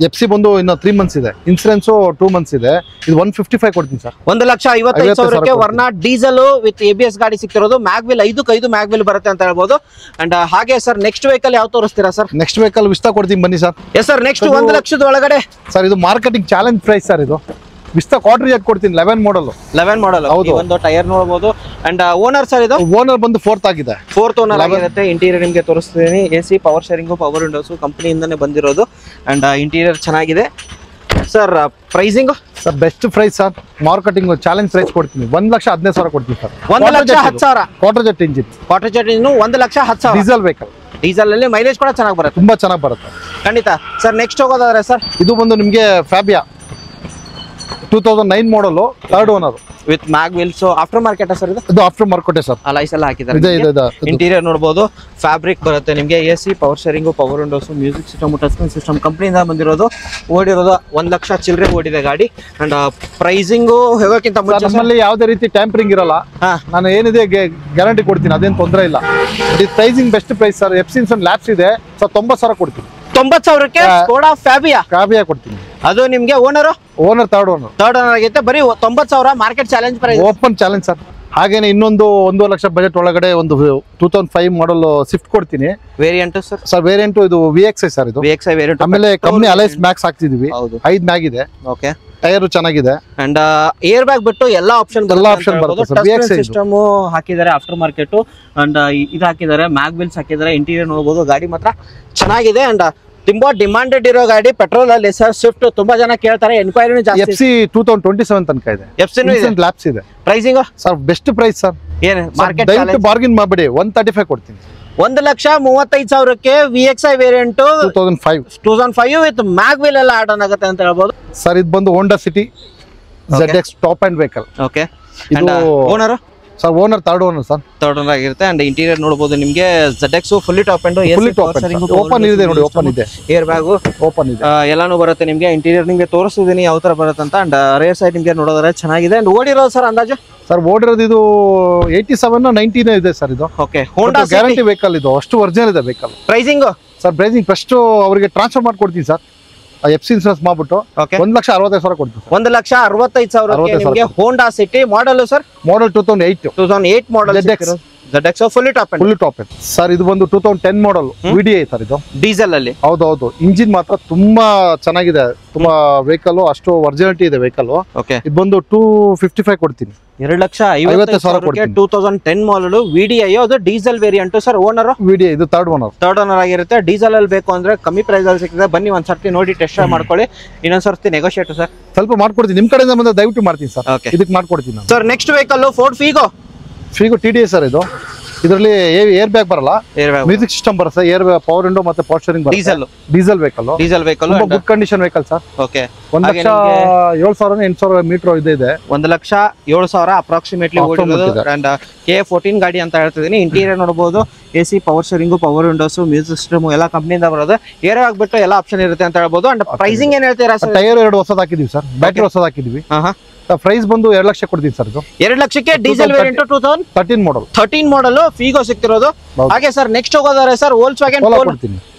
FC ಬಂದು ಇನ್ನು 3 ಮಂತ್ಸ್ ಇದೆ, ಇನ್ಸೂರೆನ್ಸ್ 2 ಮಂತ್ಸ್ ಇದೆ. ಇದು 155 ಕೊಡ್ತೀನಿ ಸರ್. 1,55,000ಕ್ಕೆ ವರ್ನಾ ಡೀಸೆಲ್ ವಿತ್ ABS ಗಾಡಿ ಸಿಗ್ತಿರೋದು. ಮ್ಯಾಗ್ವಿಲ್ 5 ಮ್ಯಾಗ್ವಿಲ್ ಬರುತ್ತೆ ಅಂತ ಹೇಳ್ಬೋದು. ಅಂಡ್ ಹಾಗೆ ಸರ್ ನೆಕ್ಸ್ಟ್ ವೆಹಿಕಲ್ ಯಾವ ತೋರಿಸ್ತೀರಾ ಸರ್? ನೆಕ್ಸ್ಟ್ ವೆಹಿಕಲ್ ವಿಸ್ತಾ ಕೊಡ್ತೀನಿ ಬನ್ನಿ ಸರ್. ಎಸ್ ಸರ್, ನೆಕ್ಸ್ಟ್ 1 ಲಕ್ಷದ ಒಳಗಡೆ ಸರ್. ಇದು ಮಾರ್ಕೆಟಿಂಗ್ ಚಾಲೆಂಜ್ ಪ್ರೈಸ್ ಸರ್. ಇದು ವಿಸ್ತಾ ಕ್ವಾರ್ಟರ್ ಜೆಟ್ ಕೊಡ್ತೀನಿ, 11 ಮಾಡಲ್. ಹೌದು, ಒಂದು ಟೈರ್ ನೋಡಬಹುದು. ಅಂಡ್ ಓನರ್ ಸರ್ ಇದು ಓನರ್ ಬಂದು 4th ಆಗಿದೆ, 4th ಓನರ್ ಆಗಿರುತ್ತೆ. ಇಂಟೀರಿಯರ್ ನಿಮಗೆ ತೋರಿಸ್ತೀನಿ. AC power steering, power windows ಕಂಪನಿಯಿಂದನೇ ಬಂದಿರೋದು. ಅಂಡ್ ಇಂಟೀರಿಯರ್ ಚೆನ್ನಾಗಿದೆ sir. Pricing sir best price sir. Marketing challenge price ಕೊಡ್ತೀನಿ, 1,15,000 ಕೊಡ್ತೀನಿ sir. 1,10,000 Quadrajet engine. Quadrajet ಇನ್ನು 1,10,000 ಡೀಸೆಲ್ ವೆಹಿಕಲ್. ಡೀಸೆಲ್ ಅಲ್ಲಿ ಮೈಲೇಜ್ ಕೂಡ ಚೆನ್ನಾಗಿ ಬರುತ್ತೆ, ತುಂಬಾ ಚೆನ್ನಾಗಿ ಬರುತ್ತೆ ಖಂಡಿತ ಸರ್. ನೆಕ್ಸ್ಟ್ ಹೋಗೋದಾದ್ರೆ ಸರ್, ಇದು ಬಂದು ನಿಮಗೆ Fabia 2009 model, 3rd owner with mag wheels. After market sir ಇದು? ಇದು ಆಫ್ಟರ್ ಮಾರ್ಕೆಟ್ ಸರ್. ಲೈಸ್ ಎಲ್ಲ ಹಾಕಿದ್ದಾರೆ. ಇಂಟೀರಿಯರ್ ನೋಡಬಹುದು, ಫ್ಯಾಬ್ರಿಕ್ ಬರುತ್ತೆ ನಿಮಗೆ. AC power steering, power windows, music system, touch system ಕಂಪನಿಯಿಂದ ಬಂದಿರೋದು. ಓಡಿರೋದು 1 ಲಕ್ಷ ಚಿಲ್ಲರೆ ಓಡಿದೆ ಗಾಡಿ. ಅಂಡ್ ಪ್ರೈಸಿಂಗು ಹೋಗೋಕ್ಕಿಂತ ಮುಂಚೆ ನಮ್ಮಲ್ಲಿ ಯಾವುದೇ ರೀತಿ ಟ್ಯಾಂಪರಿಂಗ್ ಇರಲ್ಲ. ನಾನು ಏನಿದೆ ಗ್ಯಾರಂಟಿ ಕೊಡ್ತೀನಿ, ಅದೇನು ತೊಂದರೆ ಇಲ್ಲ. Pricing best price sir. FC insurance lapse ಇದೆ ಸರ್, 90,000 ಕೊಡ್ತೀನಿ. 90,000ಕ್ಕೆ ಸ್ಕೋಡಾ ಫ್ಯಾಬಿಯಾ ಕೊಡ್ತೀನಿ. ಅದು ನಿಮ್ಗೆ ಓನರ್ 3rd ಓನರ್ ಆಗಿರುತ್ತೆ. ಬರೀ 90,000 market challenge price, open challenge sir. ಹಾಗೇನೆ ಇನ್ನೊಂದು 1.5 ಲಕ್ಷ ಬಜೆಟ್ ಒಳಗಡೆ ಒಂದು 2005 ಮಾಡಲ್ ಸ್ವಿಫ್ಟ್ ಕೊಡ್ತೀನಿ. Variant sir? ವೇರಿಯಂಟ್ ಇದು VXI ಸರ್. ಇದು VXI ವೇರಿಯಂಟ್. ಆಮೇಲೆ ಕಂಪನಿ ಅಲೈಸ್ ಮ್ಯಾಕ್ಸ್ ಹಾಕ್ತಿದೀವಿ, 5 ಮ್ಯಾಗ್ ಇದೆ. ಓಕೆ, ಟೈರ್ ಚೆನ್ನಾಗಿದೆ. ಅಂಡ್ ಏರ್ ಬ್ಯಾಗ್ ಬಿಟ್ಟು ಎಲ್ಲಾ ಆಪ್ಷನ್ ಬರುತ್ತೆ. ಸಿಸ್ಟಮ್ ಹಾಕಿದ್ದಾರೆ, ಆಫ್ಟರ್ ಮಾರ್ಕೆಟ್. ಅಂಡ್ ಇದು ಹಾಕಿದ್ದಾರೆ, ಮ್ಯಾಗ್ ವೀಲ್ಸ್ ಹಾಕಿದ್ದಾರೆ. ಇಂಟೀರಿಯರ್ ನೋಡಬಹುದು, ಗಾಡಿ ಮಾತ್ರ ಚೆನ್ನಾಗಿದೆ. ಅಂಡ್ ತುಂಬಾ ಡಿಮಾಂಡೆಡ್ ಇರೋ ಗಾಡಿ ಪೆಟ್ರೋಲ್ ಅಲ್ಲಿ ಸರ್. ಸ್ವಿಫ್ಟ್ ತುಂಬಾ ಜನ ಕೇಳ್ತಾರೆ, ಎನ್ಕ್ವೈರಿ ಜಾಸ್ತಿ. FC 2027 ತನಕ ಇದೆ. FC ಲ್ಯಾಪ್ಸ್ ಇದೆ. Pricing sir best price sir. ಏನು ಮಾರ್ಕೆಟ್ ದಯವಿಟ್ಟು ಬಾರ್ಗಿನ್ ಮಾಡಬೇಡಿ, 135 ಕೊಡ್ತೀನಿ. 1,35,000ಕ್ಕೆ VXI variant 2005 with mag wheel ಎಲ್ಲ ಆಡ್ ಆನ್ ಆಗುತ್ತೆ ಅಂತ ಹೇಳ್ಬೋದು ಸರ್. ಇದು ಬಂದು Honda City ZX top end vehicle. Okay, ಇದು owner sir. Owner 3rd owner sir. 3rd owner ಆಗಿರುತ್ತೆ. ಅಂಡ್ ಇಂಟೀರಿಯರ್ ನೋಡಬಹುದು ನಿಮಗೆ ZX fully top end open ಇದೆ ನೋಡಿ, ಓಪನ್ ಇದೆ. ಏರ್ ಬ್ಯಾಗ್ ಓಪನ್ ಇದೆ, ಎಲ್ಲಾನು ಬರುತ್ತೆ ನಿಮಗೆ. ಇಂಟೀರಿಯರ್ ನಿಮಗೆ ತೋರಿಸ್ತಿದ್ದೀನಿ ಯಾವ ತರ ಬರುತ್ತೆ ಅಂತ. ಅಂಡ್ ರೇರ್ ಸೈಡ್ ನಿಮಗೆ ನೋಡೋದ್ರೆ ಚೆನ್ನಾಗಿದೆ. ಅಂಡ್ ಓಡಿರೋದು ಸರ್ ಅಂದಾಜು ಸರ್? ಓಡಿರೋದು ಇದು 87 90 ಇದೆ ಸರ್. ಇದು ಓಕೆ, ಹೋಂಡಾ ಗ್ಯಾರಂಟಿ ವೆಹಿಕಲ್. ಇದು ಅಷ್ಟು ಒರಿಜಿನಲ್ ಇದೆ vehicle. Pricing sir? Pricing first ಅವರಿಗೆ ಟ್ರಾನ್ಸ್ಫರ್ ಮಾಡ್ಕೊಡ್ತೀನಿ ಸರ್. FC ಇನ್ಸೂರೆನ್ಸ್ ಮಾಡ್ಬಿಟ್ಟು 1,65,000 ಕೊಡ್ತೀವಿ. 1,65,000 ನಿಮಗೆ Honda City model sir. Model 2008 model ZX fully top and sir. ಇದು ಬಂದು 2010 ಮಾಡಲ್ VDI ಸರ್. ಇದು ಡೀಸೆಲ್ ಅಲ್ಲಿ. ಹೌದು. ಇಂಜಿನ್ ಮಾತ್ರ ತುಂಬಾ ಚೆನ್ನಾಗಿದೆ, ತುಂಬಾ ವೆಹಿಕಲ್ ಅಷ್ಟು ಒರಿಜಿನಾಲಿಟಿ ಇದೆ ವೆಹಿಕಲ್. ಓಕೆ, ಇದು ಬಂದು 255 ಕೊಡ್ತೀನಿ. 2,50,000 2010 ಮಾಡಲ್ VDI. ಅದು diesel variant sir. Owner VDI ಇದು 3rd ಓನರ್ ಆಗಿರುತ್ತೆ. ಡೀಸೆಲ್ ಅಲ್ಲಿ ಬೇಕು ಅಂದ್ರೆ ಕಮ್ಮಿ ಪ್ರೈಸ್ ಅಲ್ಲಿ ಸಿಗ್ತದೆ. ಬನ್ನಿ ಒಂದ್ಸರ್ತಿ ನೋಡಿ ಟೆಸ್ಟ್ ಡ್ರೈವ್ ಮಾಡ್ಕೊಳ್ಳಿ. ಇನ್ನೊಂದ್ಸರ್ತಿ ನೆಗೋಷಿಯೇಟ್ ಸರ್ ಸ್ವಲ್ಪ ಮಾಡ್ಕೊಡ್ತೀನಿ. ನಿಮ್ ಕಡೆಯಿಂದ ಬಂದ್ರೆ ದಯವಿಟ್ಟು ಮಾಡ್ತೀನಿ ಸರ್. ಇದಕ್ಕೆ ಮಾಡ್ಕೊಡ್ತೀನಿ sir. Next vehicle Ford Figo TDI sir. ಇದು ಇದರಲ್ಲಿ ಏರ್ ಬ್ಯಾಗ್ ಬರಲ್ಲ, ಮ್ಯೂಸಿಕ್ ಸಿಸ್ಟಮ್ ಬರುತ್ತೆ, ಪವರ್ ವಿಂಡೋ ಮತ್ತೆ ಪವರ್ ಸ್ಟೀರಿಂಗ್ ಬರುತ್ತೆ. Diesel vehicle good condition vehicle sir. Okay, 1,07,000 8,000 meter ಇದೆ. 1,07,000 ಅಪ್ರಾಕ್ಸಿಮೇಟ್ಲಿ ಓಡಿರೋದು. ಅಂಡ್ K14 ಗಾಡಿ ಅಂತ ಹೇಳ್ತಿದ್ದೀನಿ. ಇಂಟೀರಿಯರ್ ನೋಡಬಹುದು, AC power steering, power windows, music system ಎಲ್ಲ ಕಂಪನಿಯಿಂದ ಬರೋದು. ಏರ್ ಆಗ್ಬಿಟ್ಟು ಎಲ್ಲ ಆಪ್ಷನ್ ಇರುತ್ತೆ ಅಂತ ಹೇಳ್ಬೋದು. ಅಂಡ್ ಪ್ರೈಸಿಂಗ್ ಏನ್ ಹೇಳ್ತೀರಾ ಸರ್? ಟೈರ್ 2 ಹೊಸದು ಹಾಕಿದೀವಿ ಸರ್, ಬ್ಯಾಟರಿ ಹೊಸದು ಹಾಕಿದೀವಿ. ಪ್ರೈಸ್ ಬಂದು 2 ಲಕ್ಷ ಕೊಡ್ತೀನಿ ಸರ್. ಇದು 2 ಲಕ್ಷಕ್ಕೆ ಡೀಸೆಲ್ ವೇರಿಯಂಟ್ 2013 ಮಾಡಲ್ ಫೀಗೋ ಸಿಗ್ತಿರೋದು. ಹಾಗೆ ಸರ್ ನೆಕ್ಸ್ಟ್ ಹೋಗೋದಾರೆ ಸರ್, ವೋಲ್ಕ್ಸ್ವ್ಯಾಗನ್ ಪೋಲೋ.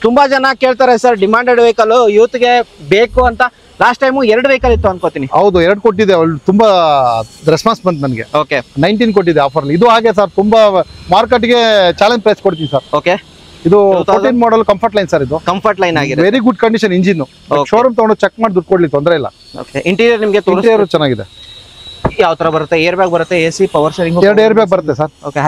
ತುಂಬಾ ಜನ ಕೇಳ್ತಾರೆ ಸರ್, ಡಿಮಾಂಡೆಡ್ ವೆಹಿಕಲ್ ಯೂತ್ ಗೆ ಬೇಕು ಅಂತ. ಲಾಸ್ಟ್ ಟೈಮ್ 2 ವೆಹಿಕಲ್ ಇತ್ತು ಅನ್ಕೋತೀನಿ. ಹೌದು, 2 ಕೊಟ್ಟಿದೆ. ತುಂಬಾ ರೆಸ್ಪಾನ್ಸ್ ಬಂತು ನನಗೆ. ಓಕೆ, 19 ಕೊಟ್ಟಿದೆ ಆಫರ್. ಇದು ಹಾಗೆ ಸರ್, ತುಂಬಾ ಮಾರ್ಕೆಟ್ ಗೆ ಚಾಲೆಂಜ್ ಪ್ರೈಸ್ ಕೊಡ್ತೀನಿ ಸರ್. ಓಕೆ, ಇದು 14 ಮಾಡಲ್ ಕಂಫರ್ಟ್ ಲೈನ್ ಸರ್. ಇದು ಕಂಫರ್ಟ್ ಲೈನ್ ಆಗಿದೆ, very good condition engine. Showroom ತಗೊಂಡು ಚೆಕ್ ಮಾಡಿ ದುಡ್ಡು ಕೊಡ್ಲಿ, ತೊಂದರೆ ಇಲ್ಲ. ಓಕೆ, ಇಂಟೀರಿಯರ್ ನಿಮಗೆ ಚೆನ್ನಾಗಿದೆ. ಯಾವ ತರ ಬರುತ್ತೆ? ಏರ್ ಬ್ಯಾಗ್ ಬರುತ್ತೆ, AC power steering, 2 air bag ಬರುತ್ತೆ sir. Okay,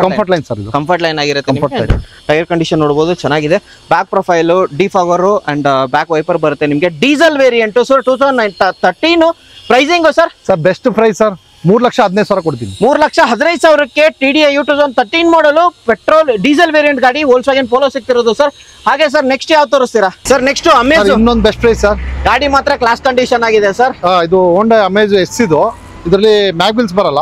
comfort line sir. ಇದು ಕಂಫರ್ಟ್ ಲೈನ್ ಆಗಿರುತ್ತೆ. ಟೈರ್ ಕಂಡೀಷನ್ ನೋಡಬಹುದು, ಚೆನ್ನಾಗಿದೆ. Back profile, defogger and back wiper ಬರುತ್ತೆ ನಿಮಗೆ. Diesel variant sir 2013. Pricing sir? Best price sir, 3,15,000 ಕೊಡ್ತೀನಿ. 3,15,000ಕ್ಕೆ TDI 2013 ಮಾಡಲು ಪೆಟ್ರೋಲ್ ಡೀಸೆಲ್ ವೇರಿಯಂಟ್ ಗಾಡಿ ವೋಲ್ಕ್ಸ್ವ್ಯಾಗನ್ ಪೋಲೋ ಸಿಗ್ತಿರೋದು ಸರ್. ಹಾಗೆ ಸರ್ ನೆಕ್ಸ್ಟ್ ಯಾವ ತೋರಿಸ್ತೀರಾ ಸರ್? Next Amaze. ಇನ್ನೊಂದು ಬೆಸ್ಟ್ ಪ್ರೈಸ್ ಸರ್. ಗಾಡಿ ಮಾತ್ರ ಕ್ಲಾಸ್ ಕಂಡೀಷನ್ ಆಗಿದೆ ಸರ್. ಇದು ಹೋಂಡಾ ಅಮೇಜ್ S. ಇದು ಇದರಲ್ಲಿ ಮ್ಯಾಗ್ ವೀಲ್ಸ್ ಬರಲ್ಲ,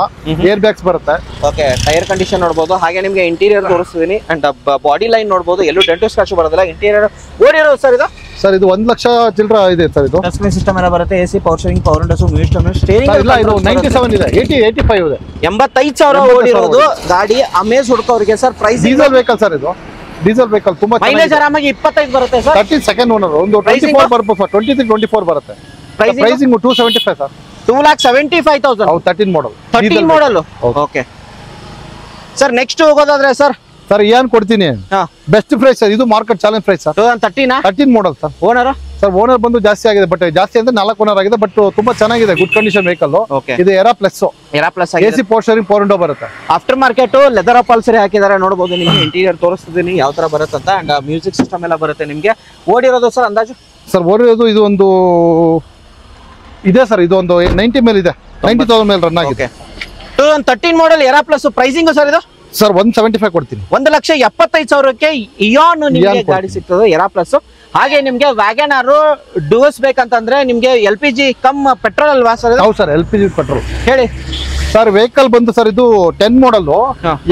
ಏರ್ ಬ್ಯಾಗ್ಸ್ ಬರುತ್ತೆ. ಓಕೆ, ಟೈರ್ ಕಂಡೀಷನ್ ನೋಡಬಹುದು. ಹಾಗೆ ನಿಮಗೆ ಇಂಟೀರಿಯರ್ ತೋರಿಸ್ತೀನಿ. ಅಂಡ್ ಬಾಡಿ ಲೈನ್ ನೋಡಬಹುದು, ಎಲ್ಲೂ ಡೆಂಟು ಸ್ಕ್ರಾಚ್ ಬರೋದಿಲ್ಲ. ಇಂಟೀರಿಯರ್ ಓಡಿರೋದು ಸರ್. ಇದು ಸರ್ ಇದು 1 ಲಕ್ಷ ಚಿಲ್ಲರ ಇದೆ ಸರ್. ಇದು ಟಚ್ ಸ್ಕ್ರೀನ್ ಸಿಸ್ಟಮ್ ಎಲ್ಲ ಬರುತ್ತೆ. AC power steering, power windows, music steering ಇಲ್ಲ. ಇದು 97 ಇದೆ, 85 ಇದೆ. 85,000 ಓಡಿರೋದು ಗಾಡಿ. ಅಮೇಜ್ ಹುಡುಕೋರಿಗೆ sir. Price diesel vehicle sir. ಇದು ಡೀಸೆಲ್ ವೆಹಿಕಲ್ ತುಂಬಾ ಮೈಲೇಜ್ ಆರಾಮಾಗಿ 25 ಬರುತ್ತೆ ಸರ್. 13 ಸೆಕೆಂಡ್ ಓನರ್, ಒಂದು 24 ಬರುತ್ತೆ ಸರ್, 23-24 ಬರುತ್ತೆ. Pricing 275 sir. 2,75,000. ಹೌದು 13 model. 13 model. Okay sir, next ಹೋಗೋದಾದ್ರೆ ಸರ್ ಏನ್ ಕೊಡ್ತೀನಿ, ಬೆಸ್ಟ್ ಪ್ರೈಸ್ ಸರ್, ಇದು market challenge price sir. 13 model sir. Owner owner ಬಂದು ಜಾಸ್ತಿ ಆಗಿದೆ, ಬಟ್ ಜಾಸ್ತಿ ಅಂದ್ರೆ 4 ಓನರ್ ಆಗಿದೆ, ಬಟ್ ತುಂಬಾ ಚೆನ್ನಾಗಿದೆ, ಗುಡ್ ಕಂಡೀಷನ್ ವೆಹಿಕಲ್. ಇದು era plus AC power steering, power window ಬರುತ್ತೆ. ಆಫ್ಟರ್ ಮಾರ್ಕೆಟ್ ಲೆದರ್ ಅಪಲ್ಸರಿ ಹಾಕಿದ್ದಾರೆ, ನೋಡಬಹುದು. ನಿಮಗೆ ಇಂಟೀರಿಯರ್ ತೋರಿಸ್ತಿದ್ದೀನಿ ಯಾವ ತರ ಬರುತ್ತೆ ಅಂತ. ಅಂಡ್ ಮ್ಯೂಸಿಕ್ ಸಿಸ್ಟಮ್ ಎಲ್ಲ ಬರುತ್ತೆ ನಿಮಗೆ. ಓಡಿರೋದು ಸರ್ ಅಂದಾಜು ಸರ್ ಓಡಿರೋದು ಇದು ಒಂದು ಇದೆ ಸರ್, ಇದು ಒಂದು 90 ಮೇಲೆ ಇದೆ, 90,000 ಮೇಲೆ ರನ್ ಆಗಿದೆ. 2013 ಮಾಡಲ್ ಎರಾ ಪ್ಲಸ್. ಪ್ರೈಸಿಂಗ್ ಸರ್ ಇದು ಸರ್ 175 ಕೊಡ್ತೀನಿ. 1,75,000ಕ್ಕೆ ಇಯಾನ್ ನಿಮಗೆ ಗಾಡಿ ಸಿಗ್ತದೆ ಎರಾ ಪ್ಲಸ್. ಹಾಗೆ ನಿಮ್ಗೆ ವ್ಯಾಗನ್ ಆರ್ ಡುವಸ್ ಬೇಕಂತಂದ್ರೆ ನಿಮ್ಗೆ LPG ಕಮ್ ಪೆಟ್ರೋಲ್ ಅಲ್ವಾ ಸರ್? ಹೌದು ಸರ್, LPG ಪೆಟ್ರೋಲ್. ಹೇಳಿ ಸರ್ ವೆಹಿಕಲ್ ಬಂದು ಸರ್ ಇದು 10 ಮಾಡಲ್,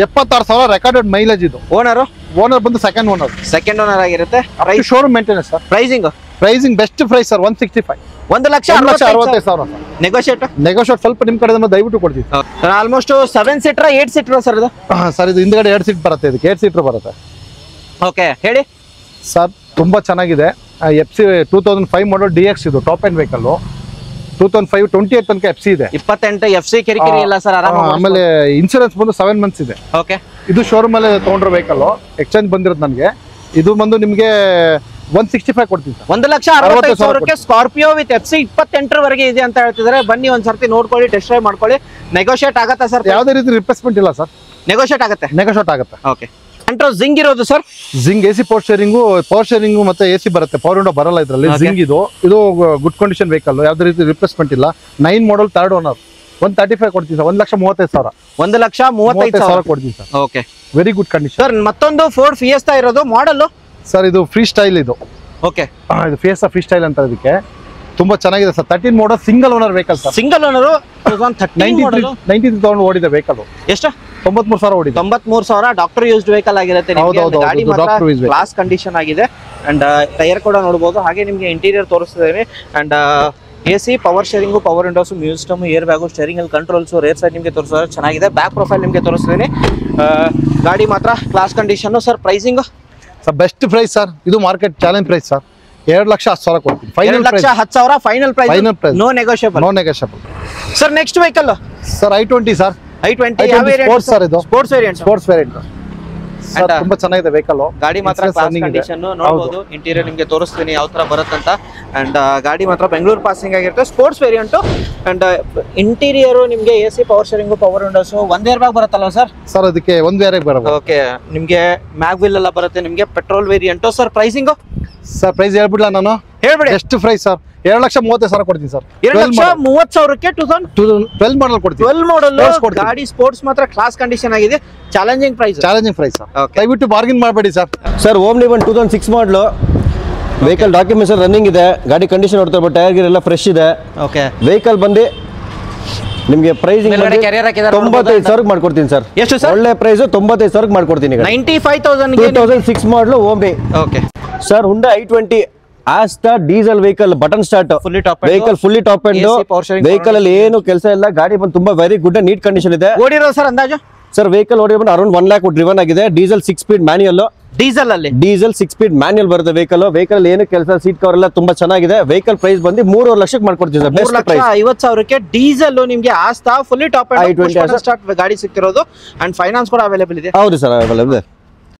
76,000 ರೆಕಾರ್ಡೆಡ್ ಮೈಲೇಜ್. ಇದು ಓನರ್ ಬಂದು ಸೆಕೆಂಡ್ ಓನರ್ ಆಗಿರುತ್ತೆ. Showroom maintenance sir. Pricing best price sir 165. 1,60,000 negotiate ಸ್ವಲ್ಪ ನಿಮ್ ಕಡೆ ದಯವಿಟ್ಟು ಕೊಡ್ತೀವಿ. ಆಲ್ಮೋಸ್ಟ್ 7 ಸೀಟರ್ 8 ಸೀಟರ್ ಸರ್ ಇದು? ಸರ್ ಇದು ಹಿಂದ್ಗಡೆ 2 ಸೀಟ್ ಬರುತ್ತೆ, ಇದಕ್ಕೆ 8 ಸೀಟರ್ ಬರುತ್ತೆ. ಓಕೆ ಹೇಳಿ ಸರ್, ತುಂಬಾ ಚೆನ್ನಾಗಿದೆ. FC 2005 ಮಾಡಲ್ DX, ಇದು ಟಾಪ್ ಎಂಡ್ ವೆಹಿಕಲ್. 2005 28 ತನಕ FC ಇದೆ. 28 FC ಕಿರಿಕಿರಿ ಇಲ್ಲ ಸರ್, ಆರಾಮ. ಆಮೇಲೆ ಇನ್ಶೂರೆನ್ಸ್ ಬಂದು 7 ಮಂತ್ಸ್ ಇದೆ. ಓಕೆ, ಇದು ಶೋರೂಮ್ ಅಲ್ಲಿ ತಗೊಂಡ್ರ ವೆಹಿಕಲ್, ಎಕ್ಸ್ಚೇಂಜ್ ಬಂದಿರೋದು ನನಗೆ. ಇದು ಬಂದು ನಿಮ್ಗೆ 165 ಕೊಡ್ತೀನಿ ಸರ್. 1,60,000ಕ್ಕೆ ಸ್ಕಾರ್ಪಿಯೋ ವಿತ್ FC 28 ವರೆಗೆ ಇದೆ ಅಂತ ಹೇಳ್ತಿದ್ದಾರೆ. ಬನ್ನಿ ಒಂದ್ಸರ್ತಿ ನೋಡ್ಕೊಳ್ಳಿ, ಟೆಸ್ಟ್ ಡ್ರೈವ್ ಮಾಡ್ಕೊಳ್ಳಿ. ನೆಗೋಷಿಯೇಟ್ ಆಗುತ್ತಾ ಸರ್? ಯಾವುದೇ ರೀತಿ ರಿಪ್ಲೇಸ್ಮೆಂಟ್ ಇಲ್ಲ ಸರ್, ನೆಗೋಷಿಯೇಟ್ ಆಗುತ್ತೆ. ಓಕೆ, ಕಂಟ್ರೋಲ್ ಜಿಂಗ್ ಇರೋದು ಸರ್? ಜಿಂಗ್ AC ಪವರ್ ಸ್ಟೇರಿಂಗು ಮತ್ತೆ AC ಬರುತ್ತೆ, ಪವರ್ ವಿಂಡೋ ಬರಲ್ಲ ಇದರಲ್ಲಿ. ಜಿಂಗ್ ಇದು ಗುಡ್ ಕಂಡೀಷನ್ ವೆಹಿಕಲ್, ಯಾವುದೇ ರೀತಿ ರಿಪ್ಲೇಸ್ಮೆಂಟ್ ಇಲ್ಲ. 9 ಮಾಡಲ್ 3rd ಓನರ್. 135 ಕೊಡ್ತೀನಿ ಸರ್. 1,35,000. 1,35,000 ಕೊಡ್ತೀನಿ sir. Okay, very good condition sir. ಮತ್ತೊಂದು ಫೋರ್ಡ್ ಫಿಯೆಸ್ಟಾ ಇರೋದು ಮಾಡಲ್ ಸರ್, ಇದು ಫ್ರೀ ಸ್ಟೈಲ್. ಇದು ಓಕೆ, ಇದು ಫಿಯೆಸ್ಟಾ ಫ್ರೀ ಸ್ಟೈಲ್ ಅಂತ. ಇದಕ್ಕೆ ತುಂಬಾ ಚೆನ್ನಾಗಿದೆ ಸರ್. 13 ಮಾಡಲ್ single owner vehicle sir. Single owner 93,000 ಓಡಿದೆ ವೆಹಿಕಲ್. ಎಷ್ಟು? 93,000 ಓಡಿದೆ. 93,000 ಡಾಕ್ಟರ್ ಯೂಸ್ಡ್ ವೆಹಿಕಲ್ ಆಗಿರುತ್ತೆ. ಗಾಡಿ ಕ್ಲಾಸ್ ಕಂಡೀಷನ್ ಆಗಿದೆ. ಅಂಡ್ ಟೈರ್ ಕೂಡ ನೋಡಬಹುದು. ಹಾಗೆ ನಿಮ್ಗೆ ಇಂಟೀರಿಯರ್ ತೋರಿಸ್ತಿದ್ದೇನೆ. And AC power steering, power windows, music system, air bag, steering ಅಲ್ಲಿ ಕಂಟ್ರೋಲ್ಸ್, ರೇರ್ ಸೈಡ್ ನಿಮಗೆ ತೋರಿಸಿದ್ರೆ ಚೆನ್ನಾಗಿದೆ. ಬ್ಯಾಕ್ ಪ್ರೊಫೈಲ್ ನಿಮಗೆ ತೋರಿಸ್ತಿದ್ದೀನಿ. ಗಾಡಿ ಮಾತ್ರ class condition. Sir pricing sir best price sir, ಇದು ಮಾರ್ಕೆಟ್ ಚಾಲೆಂಜ್ ಪ್ರೈಸ್ ಸರ್. 2,10,000 ಕೊಡ್ತೀನಿ. 2,10,000 final price. No negotiable. Sir next vehicle sir I20 sir. I20 sports sir. ಇದು ಸ್ಪೋರ್ಟ್ಸ್ ವೇರಿಯಂಟ್ ಸರ್. ತುಂಬಾ ಚೆನ್ನಾಗಿದೆ ವೆಹಿಕಲ್. ಗಾಡಿ ಮಾತ್ರ ಕ್ಲಾಸ್ ಕಂಡೀಷನ್ ನೋಡಬಹುದು. ಇಂಟೀರಿಯರ್ ನಿಮಗೆ ತೋರಿಸ್ತೀನಿ ಯಾವ ತರ ಬರುತ್ತಂತ. ಅಂಡ್ ಗಾಡಿ ಮಾತ್ರ ಬೆಂಗಳೂರು ಪಾಸಿಂಗ್ ಆಗಿರುತ್ತೆ. Sports variant. ಅಂಡ್ ಇಂಟೀರಿಯರ್ ನಿಮಗೆ AC power steering, power Windows, ಒಂದ್ ಏರ್ ಬ್ಯಾಗ್ ಬರುತ್ತಲ್ಲ ಸರ್? ಸರ್ ಅದಕ್ಕೆ ಒಂದು ಏರ್ ಬ್ಯಾಗ್ ಬರುತ್ತೆ. ಓಕೆ, ನಿಮಗೆ ಮ್ಯಾಗ್ ವೀಲ್ ಎಲ್ಲ ಬರುತ್ತೆ. ನಿಮಗೆ petrol variant. Sir pricing sir? Price ಹೇಳ್ಬಿಡ್ಲಾ ನಾನು? ಹೇಳ್ಬಿಡಿ. ಎಷ್ಟು ಪ್ರೈಸ್ ಸರ್? 2,30,000 ಕೊಡ್ತೀನಿ ಸರ್. 2,30,000ಕ್ಕೆ 12 ಮಾಡಲ್ ಕೊಡ್ತೀನಿ. 12 ಮಾಡಲ್ ಗಾಡಿ. ಸ್ಪೋರ್ಟ್ಸ್ ಮಾತ್ರ ಕ್ಲಾಸ್ ಕಂಡೀಷನ್ ಆಗಿದೆ. Challenging price sir. ದಯವಿಟ್ಟು ಬಾರ್ಗಿನ್ ಮಾಡಬೇಡಿ sir. Sir Omni 2006 model vehicle documents running ಇದೆ. ಗಾಡಿ ಕಂಡೀಷನ್ ನೋಡ್ತಾ ಬಟ್ ಟೈರ್ ಗಿರ್ ಎಲ್ಲ ಫ್ರೆಶ್ ಇದೆ. ಓಕೆ, ವೆಹಿಕಲ್ ಬಂದು ನಿಮಗೆ ಪ್ರೈಸಿಂಗ್ 95,000 ಮಾಡ್ಕೊಡ್ತೀನಿ ಸರ್. ಎಷ್ಟು ಸರ್? ಒಳ್ಳೆ ಪ್ರೈಸ್ 95,000 ಮಾಡ್ಕೊಡ್ತೀನಿ. 95,000 2006 model Omni. Okay sir, Hyundai I20 Asta diesel vehicle, button start vehicle, fully top end vehicle ಅಲ್ಲಿ ಏನು ಕೆಲಸ ಇಲ್ಲ. ಗಾಡಿ ಬಂದು ತುಂಬಾ ವೆರಿ ಗುಡ್ ನೀಟ್ ಕಂಡೀಷನ್ ಇದೆ. ಓಡಿರೋ ಸರ್ ಅಂದಾಜು? ಸರ್ ವೆಹಿಕಲ್ ಓಡಿ ಬಂದು ಅರೌಂಡ್ 1 lakh ಡ್ರಿವನ್ ಆಗಿದೆ. Diesel 6 speed manual. Diesel 6 speed manual ಬರುತ್ತೆ ವೆಹಿಕಲ್ ಏನು ಕೆಲಸ, ಸೀಟ್ ಕವರ್ ಎಲ್ಲ ತುಂಬಾ ಚೆನ್ನಾಗಿದೆ. ವೆಹಿಕಲ್ ಪ್ರೈಸ್ ಬಂದು 3.5 ಲಕ್ಷಕ್ಕೆ ಮಾಡ್ಕೊಡ್ತೀವಿ ಸರ್. 3,50,000ಕ್ಕೆ ಡೀಸೆಲ್ ನಿಮಗೆ ಆಸ್ತಾ ಫುಲ್ಲಿ ಟಾಪ್ ಎಂಡ್ I20 ಗಾಡಿ ಸಿಗ್ತಿರೋದು. ಅಂಡ್ ಫೈನಾನ್ಸ್ ಕೂಡ ಅವೈಲೇಬಲ್ ಇದೆ. ಹೌದು ಸರ್, ಅವೈಲೇಬಲ್ ಇದೆ.